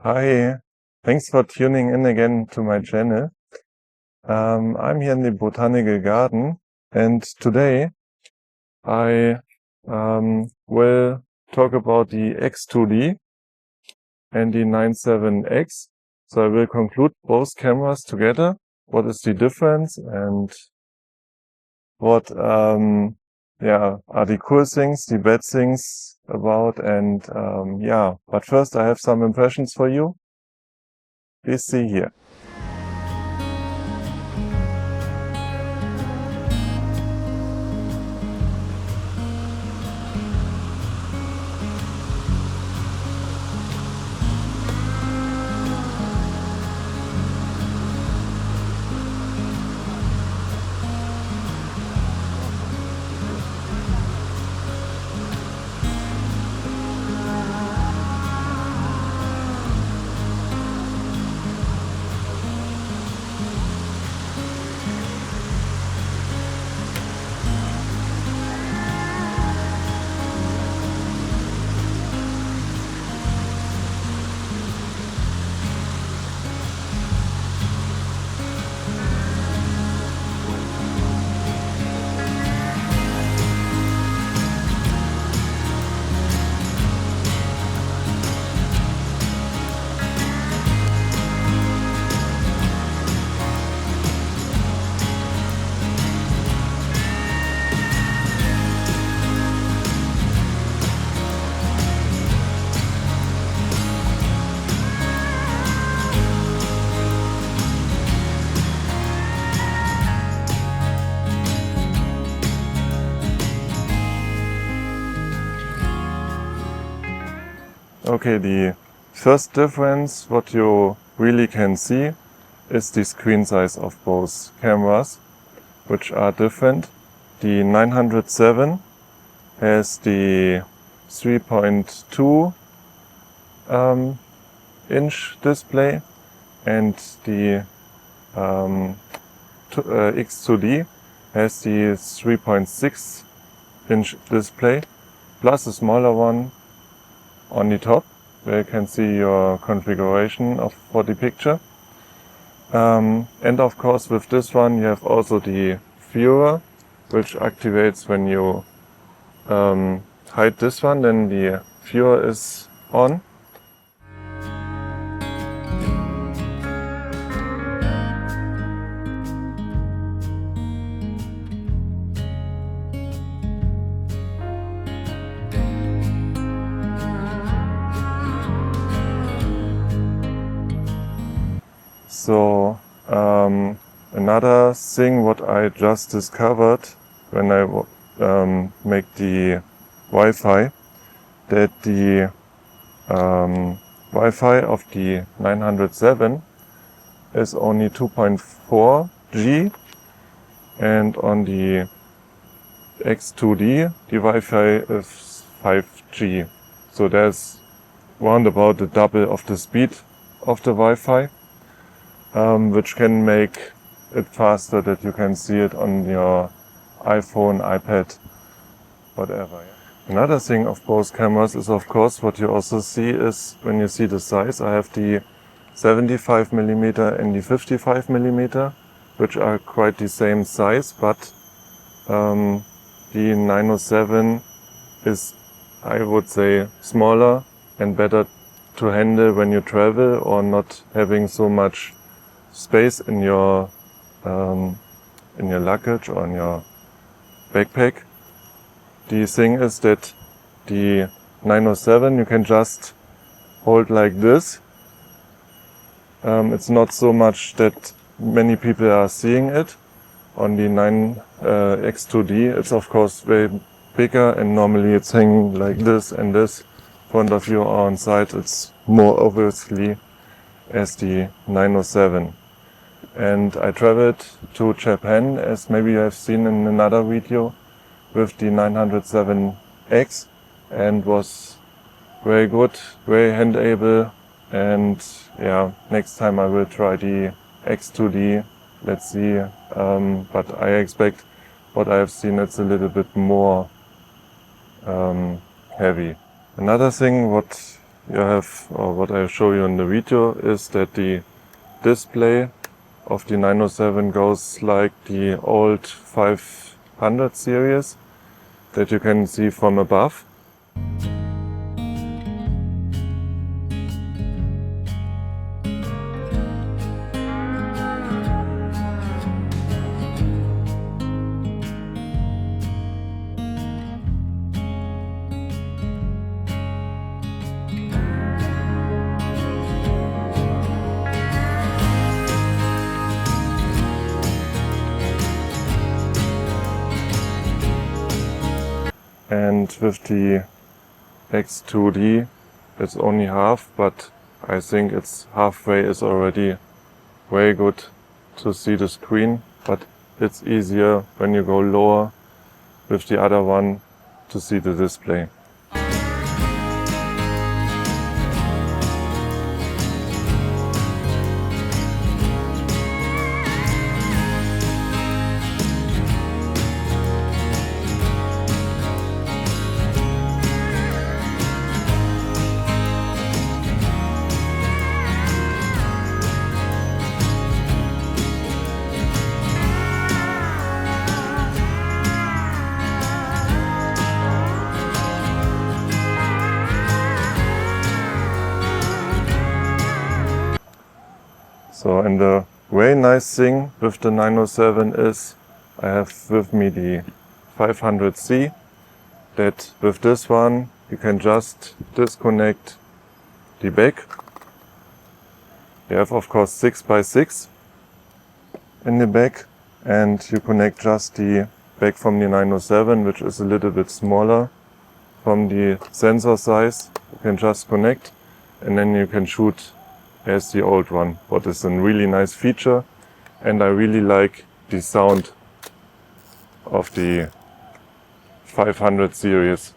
Hi, thanks for tuning in again to my channel. I'm here in the Botanical Garden, and today I will talk about the X2D and the 97X. So I will conclude both cameras together. What is the difference and what are the cool things, the bad things about, and but first I have some impressions for you. Please see here. Okay, the first difference, what you really can see, is the screen size of both cameras, which are different. The 907 has the 3.2 inch display, and the X2D has the 3.6 inch display, plus a smaller one on the top, where you can see your configuration for the picture. And of course with this one you have also the viewer, which activates when you hide this one, then the viewer is on. So another thing what I just discovered when I make the Wi-Fi, that the Wi-Fi of the 907 is only 2.4 G, and on the X2D the Wi-Fi is 5 G. So there's round about the double of the speed of the Wi-Fi. Which can make it faster, that you can see it on your iPhone, iPad, whatever. Another thing of both cameras is, of course, what you also see is when you see the size. I have the 75mm and the 55mm, which are quite the same size, but the 907 is, I would say, smaller and better to handle when you travel or not having so much space in your luggage or in your backpack. The thing is that the 907 you can just hold like this. It's not so much that many people are seeing it. On the 9X2D it's of course way bigger, and normally it's hanging like this, and this front of you or on side it's more obviously as the 907. And I traveled to Japan, as maybe you have seen in another video, with the 907X, and was very good, very handleable, and yeah, next time I will try the X2D, let's see, but I expect what I have seen, it's a little bit more heavy. Another thing what you have, or what I show you in the video, is that the display of the 907 goes like the old 500 series that you can see from above. And with the X2D it's only half, but I think it's halfway is already very good to see the screen, but it's easier when you go lower with the other one to see the display. So, and the very nice thing with the 907 is I have with me the 500C, that with this one you can just disconnect the back. You have of course 6x6 in the back, and you connect just the back from the 907, which is a little bit smaller from the sensor size. You can just connect and then you can shoot as the old one, what is a really nice feature, and I really like the sound of the 500 series.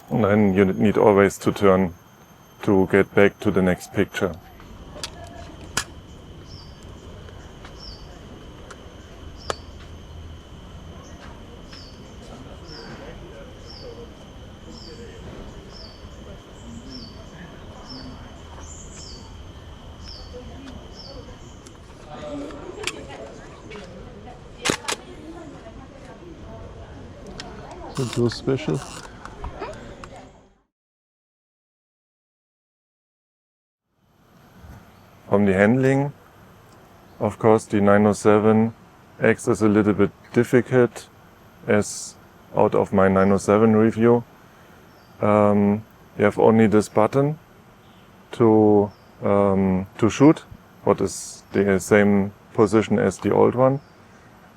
And then you need always to turn to get back to the next picture. So special. From the handling, of course the 907X is a little bit difficult, as out of my 907 review. You have only this button to shoot, what is the same position as the old one.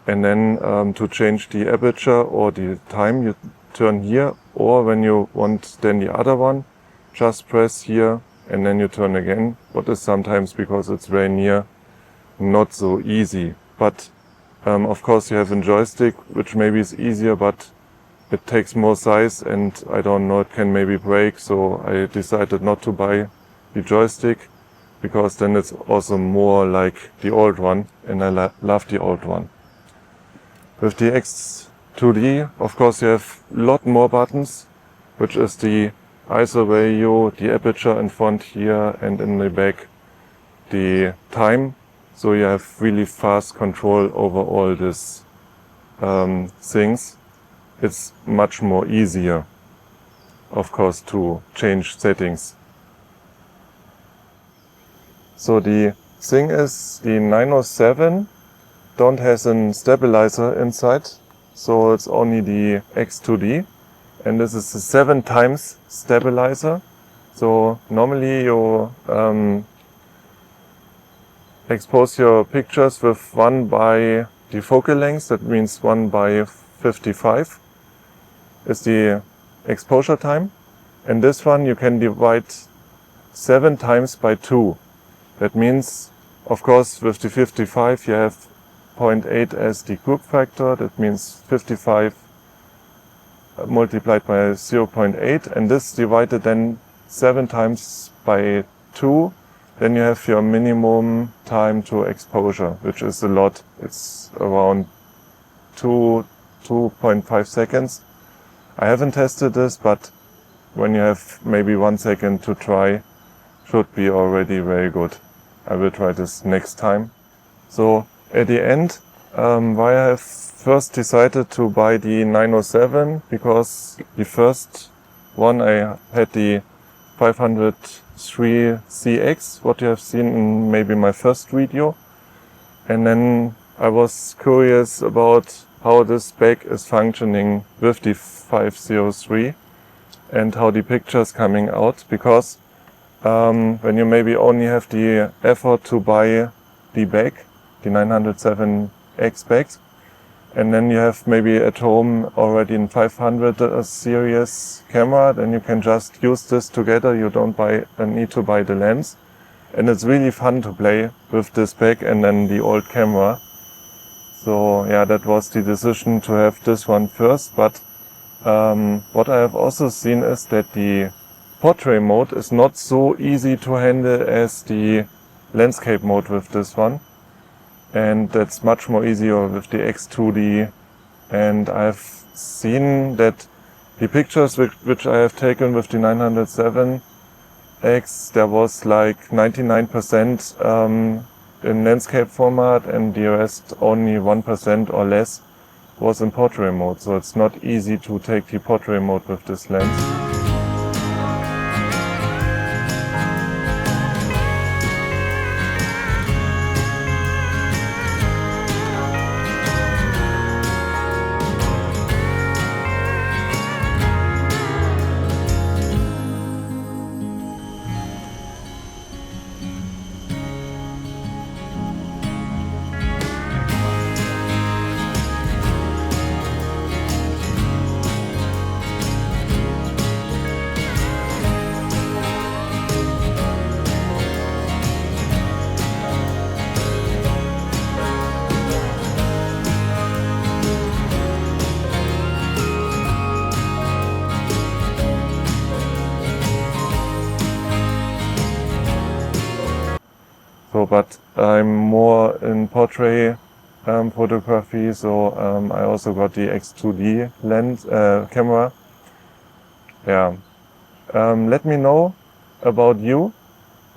And then to change the aperture or the time, you turn here, or when you want then the other one, just press here and then you turn again. What is sometimes, because it's very near, not so easy. But of course you have a joystick, which maybe is easier, but it takes more size and I don't know, it can maybe break. So I decided not to buy the joystick, because then it's also more like the old one, and I love the old one. With the X2D, of course, you have a lot more buttons, which is the ISO value, the aperture in front here, and in the back the time. So you have really fast control over all these things. It's much more easier, of course, to change settings. So the thing is, the 907 don't has a stabilizer inside, so it's only the X2D, and this is a 7 times stabilizer. So normally you expose your pictures with 1 by the focal length, that means 1 by 55 is the exposure time, and this one you can divide 7 times by 2. That means, of course, with the 55 you have 0.8 as the group factor, that means 55 multiplied by 0.8, and this divided then 7 times by 2, then you have your minimum time to exposure, which is a lot. It's around 2.5 seconds. I haven't tested this, but when you have maybe 1 second to try, should be already very good. I will try this next time. So at the end, why I have first decided to buy the 907, because the first one I had the 503CX, what you have seen in maybe my first video. And then I was curious about how this back is functioning with the 503 and how the picture's coming out, because when you maybe only have the effort to buy the back, the 907X back, and then you have maybe at home already in 500 series camera, then you can just use this together. You don't need to buy the lens. And it's really fun to play with this back and then the old camera. So yeah, that was the decision to have this one first. But what I have also seen is that the portrait mode is not so easy to handle as the landscape mode with this one. And that's much more easier with the X2D. And I've seen that the pictures which I have taken with the 907X, there was like 99% in landscape format, and the rest only 1% or less was in portrait mode. So it's not easy to take the portrait mode with this lens. So, but I'm more in portrait photography, so I also got the X2D lens camera. Yeah, let me know about you.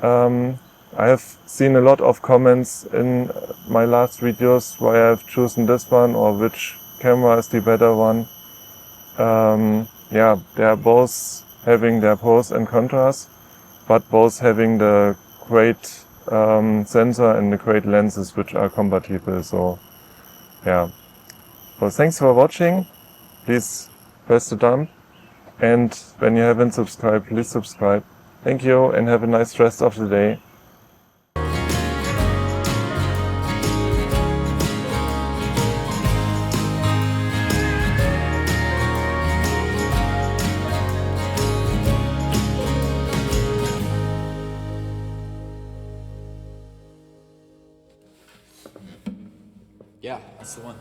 I have seen a lot of comments in my last videos why I've chosen this one or which camera is the better one. Yeah, they are both having their pros and contras, but both having the great sensor and the great lenses which are compatible. So yeah, so thanks for watching. Please press the thumb, and when you haven't subscribed, please subscribe. Thank you and have a nice rest of the day. Yeah, that's the one.